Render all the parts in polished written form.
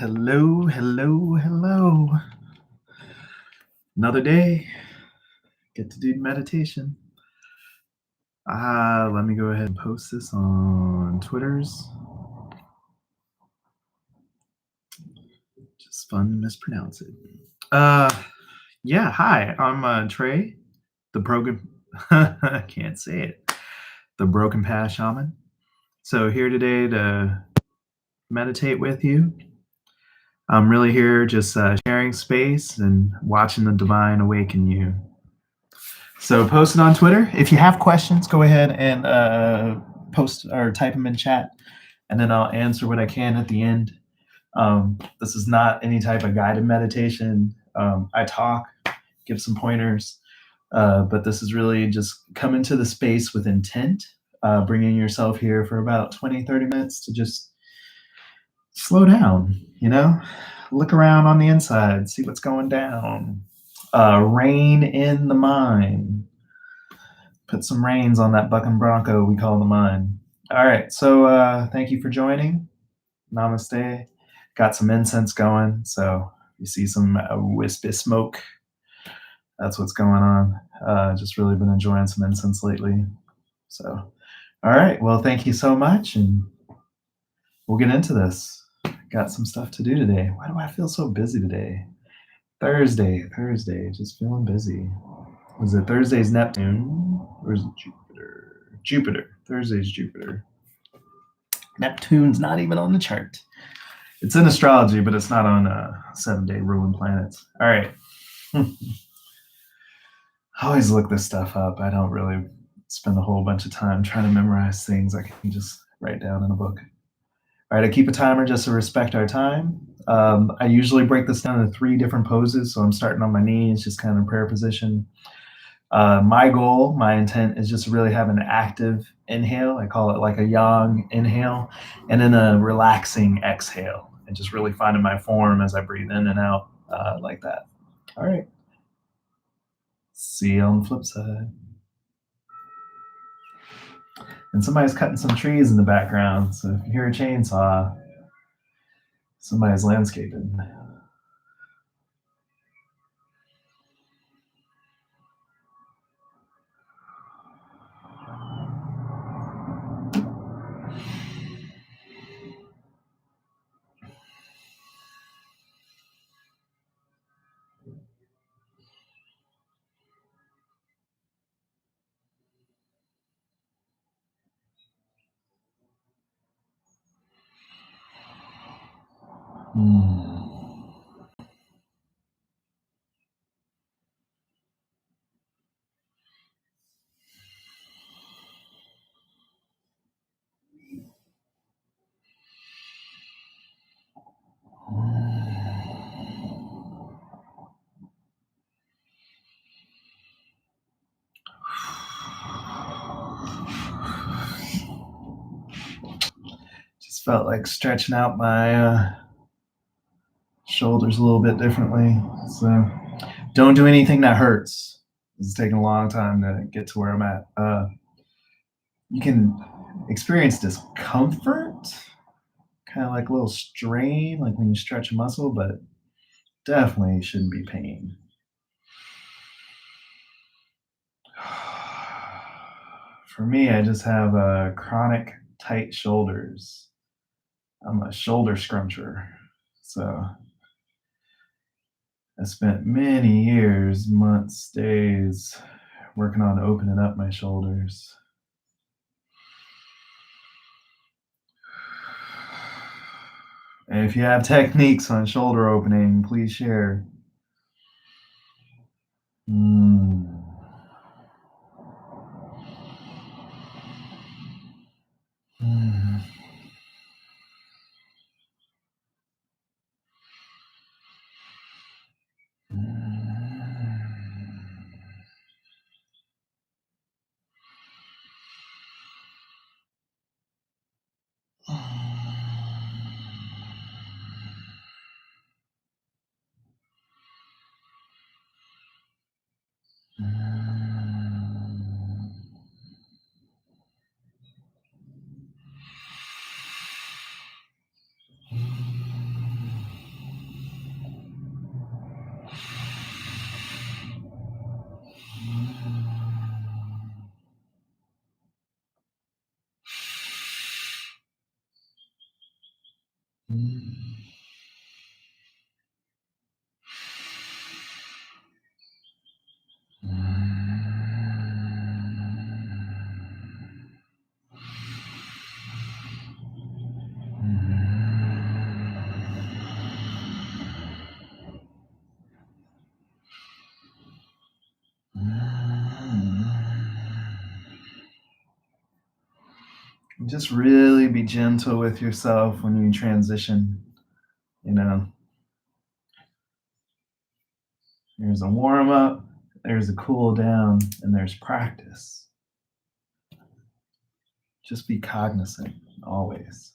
Hello, hello, hello. Another day. Get to do meditation. Let me go ahead and post this on Twitter's. Just fun to mispronounce it. Yeah, hi. I'm Trey, the Broken I can't say it. The Broken Path Shaman. So here today to meditate with you. I'm really here just sharing space and watching the divine awaken you. So post it on Twitter. If you have questions, go ahead and post or type them in chat, and then I'll answer what I can at the end. This is not any type of guided meditation. I talk, give some pointers, but this is really just come into the space with intent, bringing yourself here for about 20, 30 minutes to just slow down, look around on the inside, see what's going down. Rein in the mind. Put some reins on that bucking bronco we call the mind. All right, so thank you for joining. Namaste. Got some incense going, so you see some wispy smoke. That's what's going on. Just really been enjoying some incense lately. So, all right, well, thank you so much, and we'll get into this. Got some stuff to do today. Why do I feel so busy today? Thursday, just feeling busy. Was it Thursday's Neptune, or is it Jupiter? Jupiter. Thursday's Jupiter. Neptune's not even on the chart. It's in astrology, but it's not on 7-day ruling planets. All right. I always look this stuff up. I don't really spend a whole bunch of time trying to memorize things I can just write down in a book. All right, I keep a timer just to respect our time. I usually break this down into 3 different poses. So I'm starting on my knees, just kind of prayer position. My goal, my intent is just to really have an active inhale. I call it like a yang inhale, and then a relaxing exhale, and just really finding my form as I breathe in and out like that. All right. See you on the flip side. And somebody's cutting some trees in the background. So if you hear a chainsaw, somebody's landscaping. Just felt like stretching out my shoulders a little bit differently. So don't do anything that hurts. It's taking a long time to get to where I'm at. You can experience discomfort, kind of like a little strain, like when you stretch a muscle, but definitely shouldn't be pain. For me, I just have chronic tight shoulders. I'm a shoulder scruncher. So I spent many years, months, days working on opening up my shoulders. And if you have techniques on shoulder opening, please share. Just really be gentle with yourself when you transition. You know, there's a warm up, there's a cool down, and there's practice. Just be cognizant always.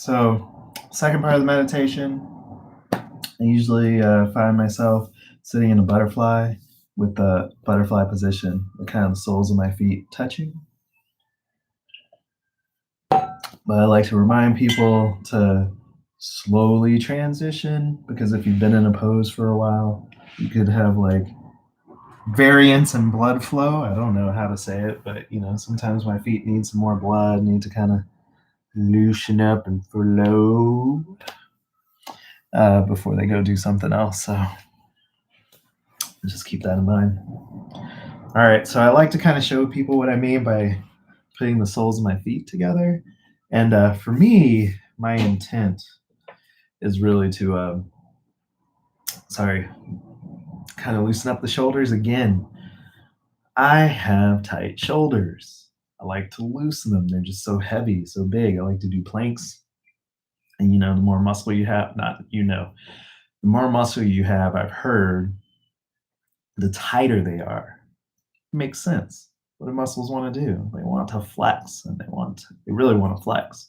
So, second part of the meditation, I usually find myself sitting in a butterfly with the butterfly position, with kind of the soles of my feet touching. But I like to remind people to slowly transition, because if you've been in a pose for a while, you could have like variance in blood flow. I don't know how to say it, but sometimes my feet need some more blood, need to kind of loosen up and flow before they go do something else. So just keep that in mind. All right, so I like to kind of show people what I mean by putting the soles of my feet together. And for me, my intent is really to, kind of loosen up the shoulders again. I have tight shoulders. I like to loosen them. They're just so heavy, so big. I like to do planks. And the more muscle you have, the more muscle you have, I've heard, the tighter they are. It makes sense. What do muscles want to do? They want to flex, and they really want to flex.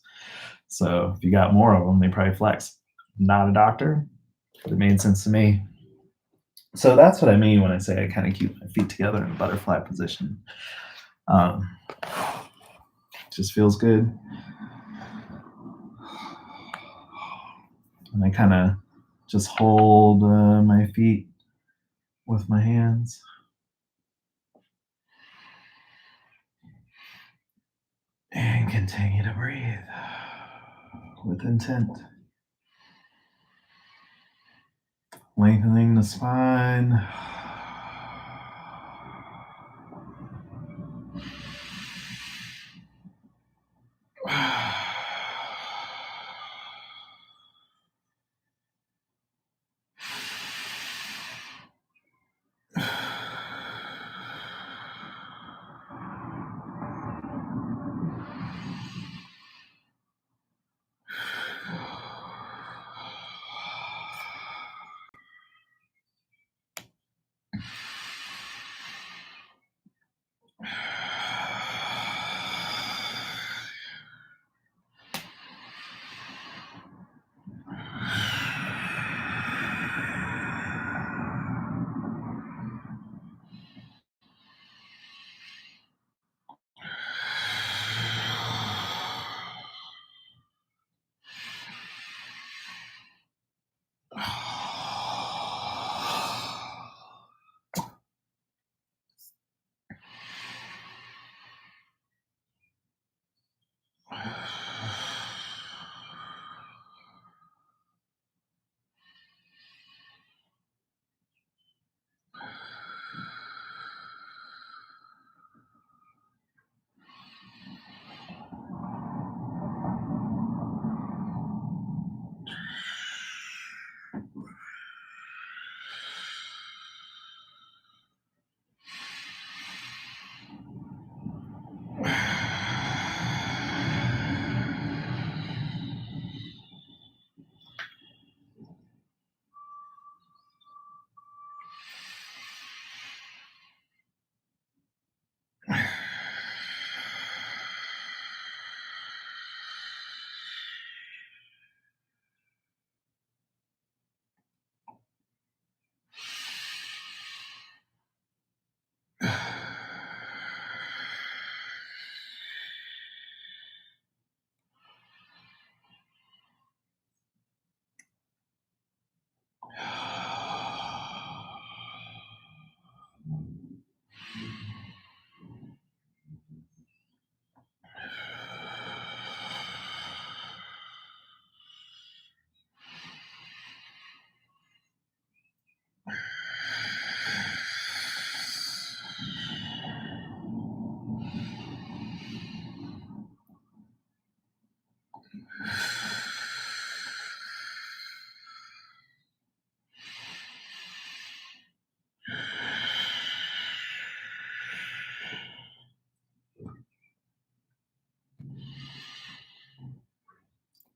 So if you got more of them, they probably flex. I'm not a doctor, but it made sense to me. So that's what I mean when I say I kind of keep my feet together in a butterfly position. Just feels good. And I kind of just hold my feet with my hands. And continue to breathe with intent. Lengthening the spine.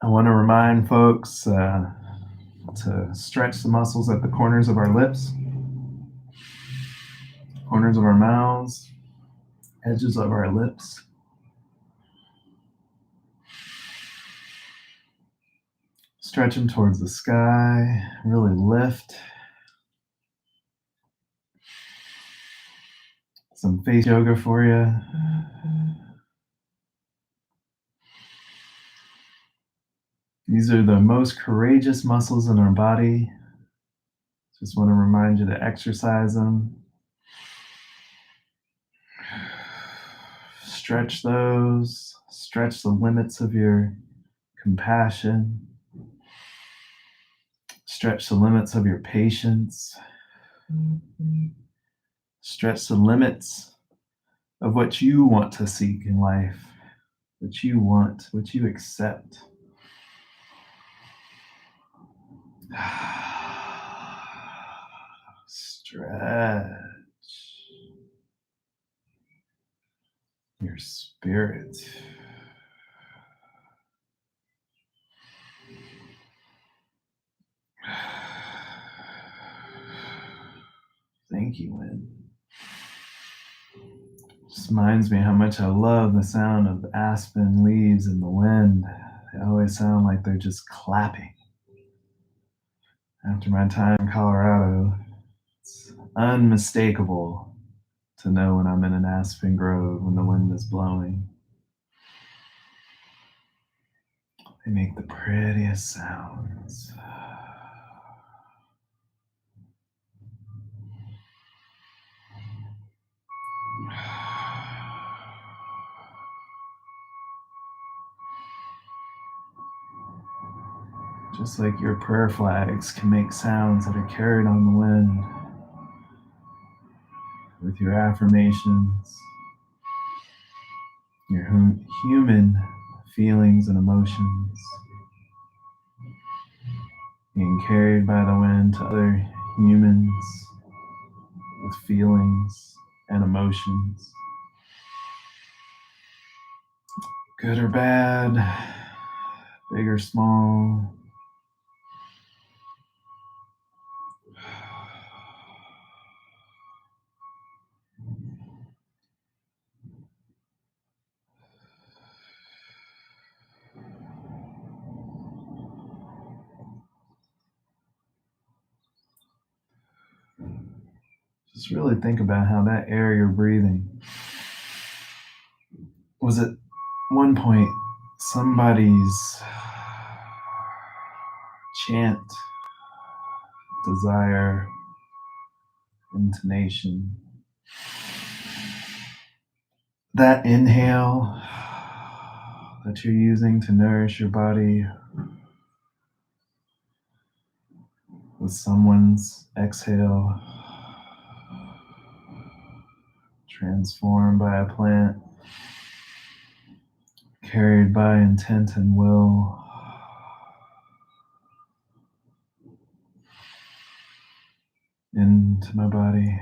I want to remind folks to stretch the muscles at the corners of our lips, corners of our mouths, edges of our lips. Stretch them towards the sky. Really lift. Some face yoga for you. These are the most courageous muscles in our body. Just want to remind you to exercise them. Stretch those. Stretch the limits of your compassion. Stretch the limits of your patience. Stretch the limits of what you want to seek in life, what you want, what you accept. Stretch your spirit. Thank you, Lynn. Just reminds me how much I love the sound of aspen leaves in the wind. They always sound like they're just clapping. After my time in Colorado, it's unmistakable to know when I'm in an aspen grove when the wind is blowing. They make the prettiest sounds. Just like your prayer flags can make sounds that are carried on the wind with your affirmations, your human feelings and emotions being carried by the wind to other humans with feelings and emotions, good or bad, big or small. Just really think about how that air you're breathing was at one point somebody's chant, desire, intonation. That inhale that you're using to nourish your body with someone's exhale, transformed by a plant, carried by intent and will. Into my body.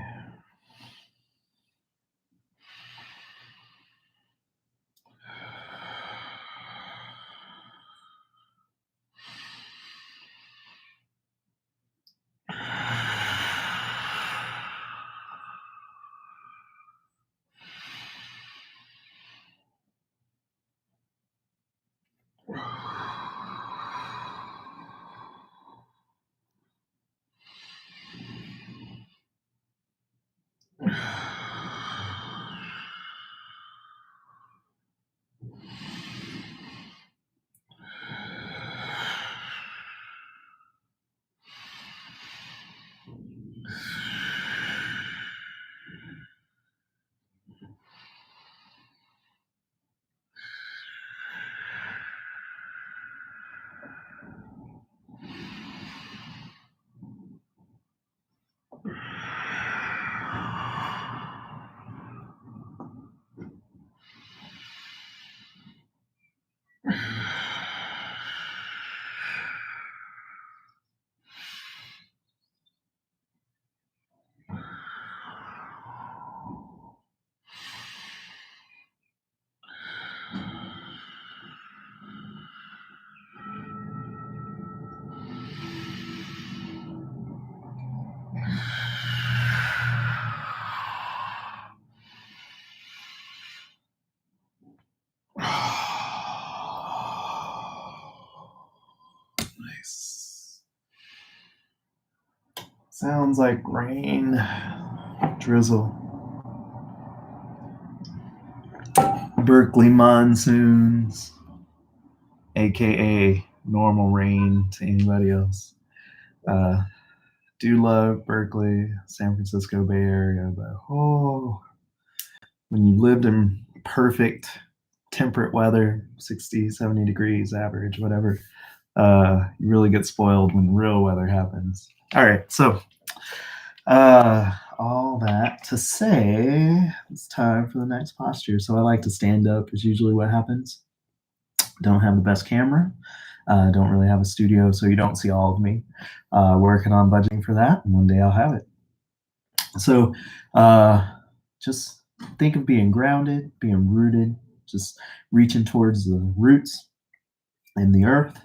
Sounds like rain, drizzle. Berkeley monsoons, aka normal rain to anybody else. Uh, do love Berkeley, San Francisco Bay Area, but when you lived in perfect temperate weather, 60, 70 degrees average, whatever, you really get spoiled when real weather happens. All right, so all that to say, it's time for the next posture. So I like to stand up, is usually what happens. Don't have the best camera. Don't really have a studio, so you don't see all of me. Working on budgeting for that, and one day I'll have it. So just think of being grounded, being rooted, just reaching towards the roots in the earth,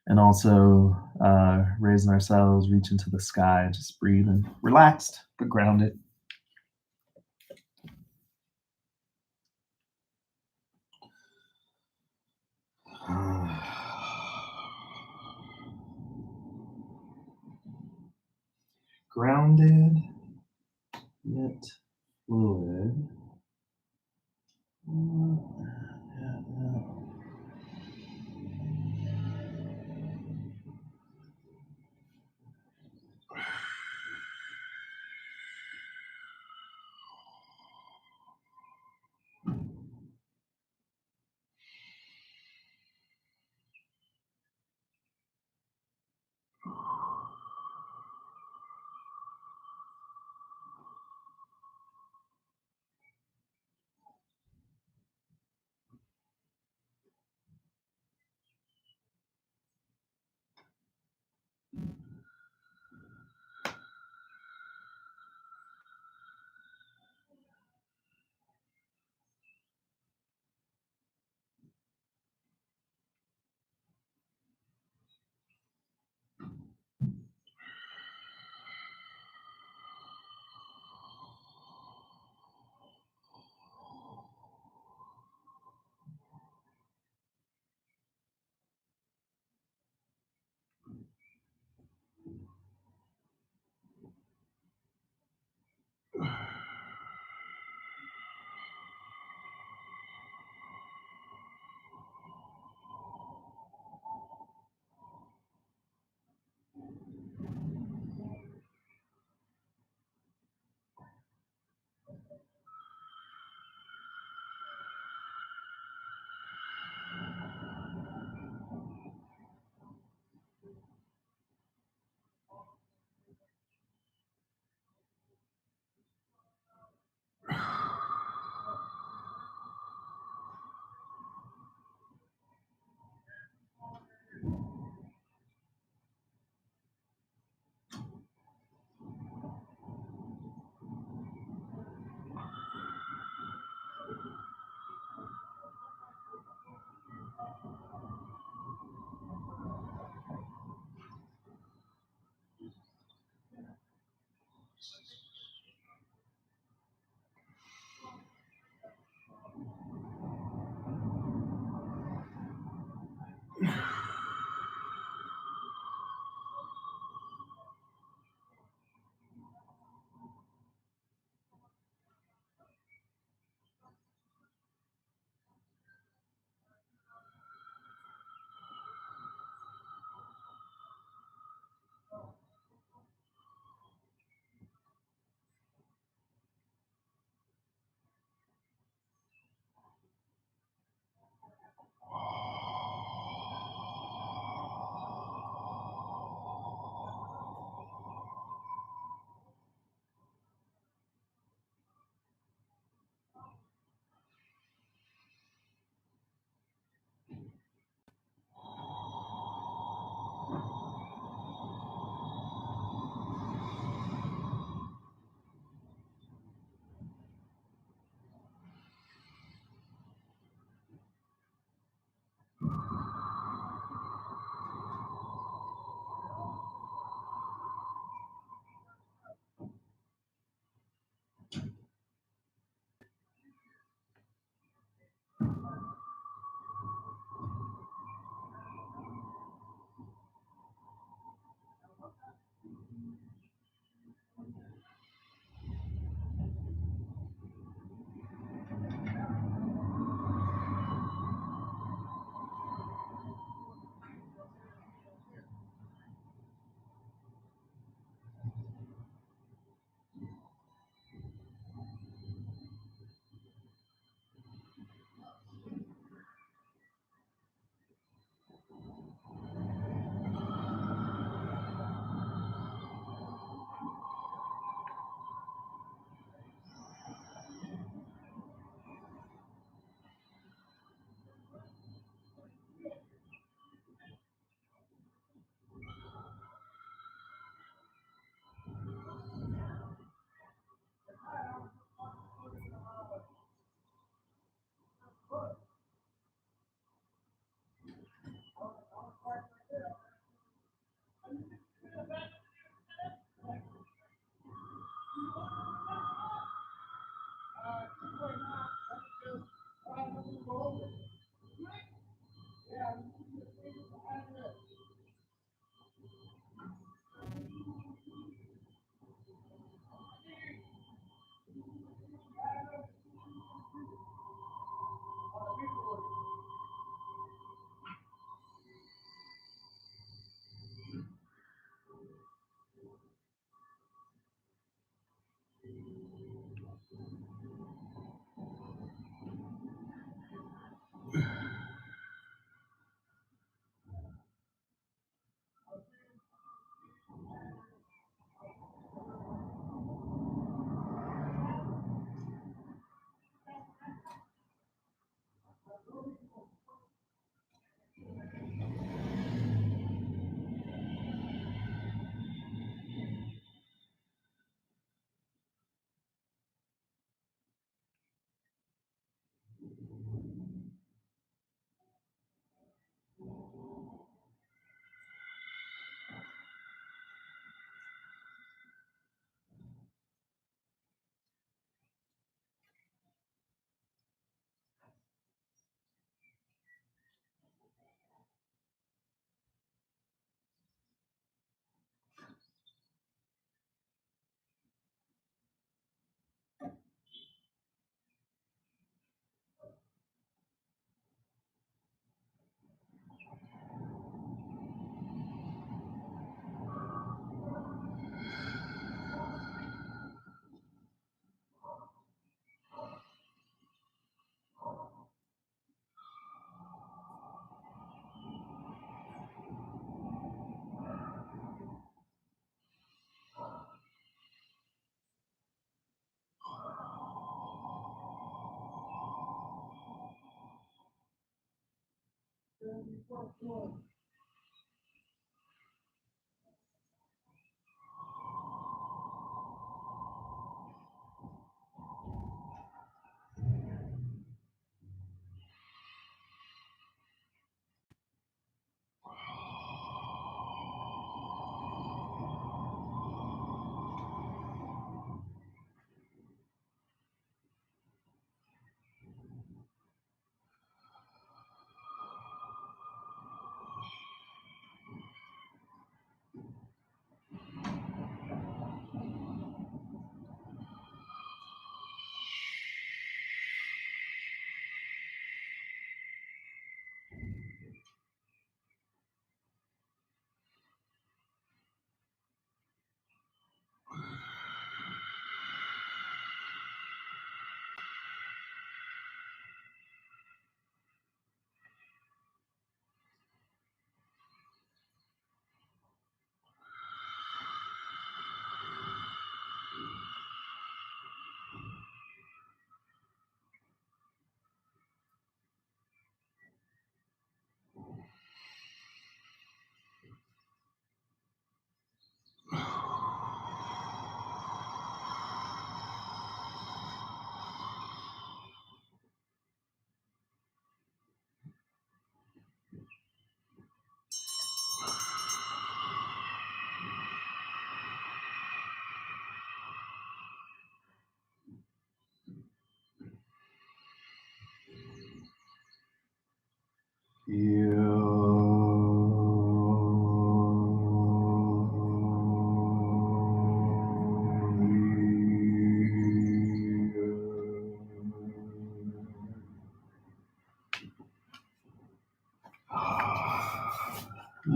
and also raising ourselves, reaching to the sky, just breathing, relaxed but grounded. Grounded yet fluid.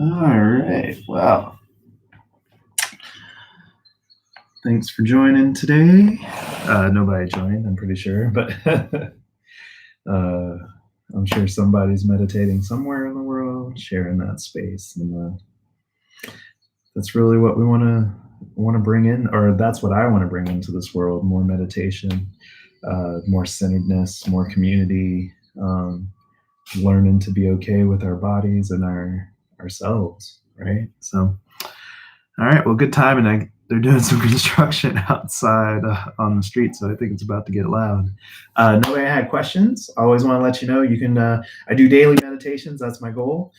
All right. Well, thanks for joining today. Nobody joined, I'm pretty sure, but I'm sure somebody's meditating somewhere in the world, sharing that space, and that's really what we want to bring in, or that's what I want to bring into this world: more meditation, more centeredness, more community, learning to be okay with our bodies and ourselves, right? So, all right, well, good time, and they're doing some construction outside on the street, so I think it's about to get loud. Nobody had questions. I always want to let you know you can. I do daily meditations. That's my goal.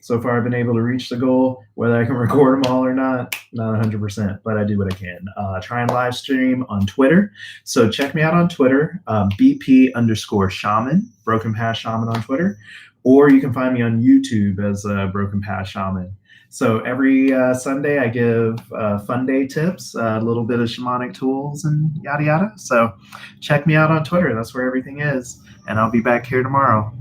So far, I've been able to reach the goal. Whether I can record them all or not 100%, but I do what I can. Try and live stream on Twitter. So check me out on Twitter, BP_shaman, Broken Path Shaman on Twitter, or you can find me on YouTube as Broken Path Shaman. So every Sunday, I give fun day tips, a little bit of shamanic tools, and yada yada. So check me out on Twitter. That's where everything is, and I'll be back here tomorrow.